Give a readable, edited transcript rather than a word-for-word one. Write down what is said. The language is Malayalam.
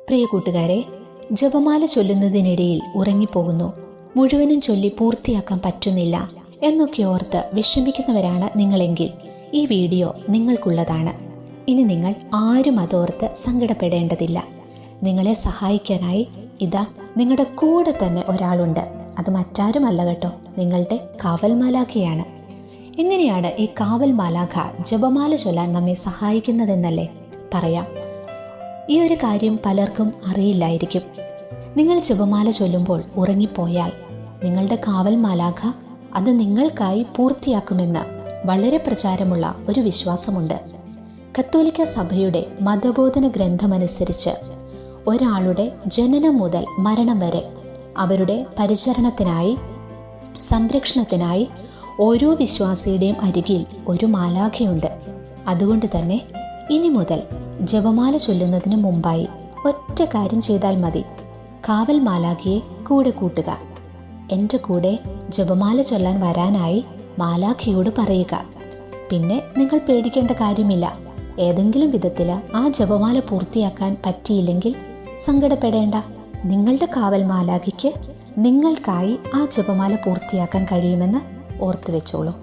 പ്രിയ കൂട്ടുകാരെ, ജപമാല ചൊല്ലുന്നതിനിടയിൽ ഉറങ്ങിപ്പോകുന്നു, മുഴുവനും ചൊല്ലി പൂർത്തിയാക്കാൻ പറ്റുന്നില്ല എന്നൊക്കെ ഓർത്ത് വിഷമിക്കുന്നവരാണ് നിങ്ങളെങ്കിൽ ഈ വീഡിയോ നിങ്ങൾക്കുള്ളതാണ്. ഇനി നിങ്ങൾ ആരും അതോർത്ത് സങ്കടപ്പെടേണ്ടതില്ല. നിങ്ങളെ സഹായിക്കാനായി ഇതാ നിങ്ങളുടെ കൂടെ തന്നെ ഒരാളുണ്ട്. അത് മറ്റാരുമല്ല കേട്ടോ, നിങ്ങളുടെ കാവൽ മാലാഖയാണ്. എങ്ങനെയാണ് ഈ കാവൽ മാലാഖ ജപമാല ചൊല്ലാൻ നമ്മെ സഹായിക്കുന്നതെന്നല്ലേ പറയാം. ഈ ഒരു കാര്യം പലർക്കും അറിയില്ലായിരിക്കും. നിങ്ങൾ ജപമാല ചൊല്ലുമ്പോൾ ഉറങ്ങിപ്പോയാൽ നിങ്ങളുടെ കാവൽ മാലാഖ അത് നിങ്ങൾക്കായി പൂർത്തിയാക്കുമെന്ന് വളരെ പ്രചാരമുള്ള ഒരു വിശ്വാസമുണ്ട്. കത്തോലിക്ക സഭയുടെ മതബോധന ഗ്രന്ഥമനുസരിച്ച് ഒരാളുടെ ജനനം മുതൽ മരണം വരെ അവരുടെ പരിചരണത്തിനായി, സംരക്ഷണത്തിനായി ഓരോ വിശ്വാസിയുടെയും അരികിൽ ഒരു മാലാഖയുണ്ട്. അതുകൊണ്ട് തന്നെ ഇനി മുതൽ ജപമാല ചൊല്ലുന്നതിന് മുമ്പായി ഒറ്റ കാര്യം ചെയ്താൽ മതി. കാവൽ മാലാഖയെ കൂടെ കൂട്ടുക. എൻ്റെ കൂടെ ജപമാല ചൊല്ലാൻ വരാനായി മാലാഖയോട് പറയുക. പിന്നെ നിങ്ങൾ പേടിക്കേണ്ട കാര്യമില്ല. ഏതെങ്കിലും വിധത്തിൽ ആ ജപമാല പൂർത്തിയാക്കാൻ പറ്റിയില്ലെങ്കിൽ സങ്കടപ്പെടേണ്ട. നിങ്ങളുടെ കാവൽ മാലാഖയ്ക്ക് നിങ്ങൾക്കായി ആ ജപമാല പൂർത്തിയാക്കാൻ കഴിയുമെന്ന് ഓർത്തു വെച്ചോളൂ.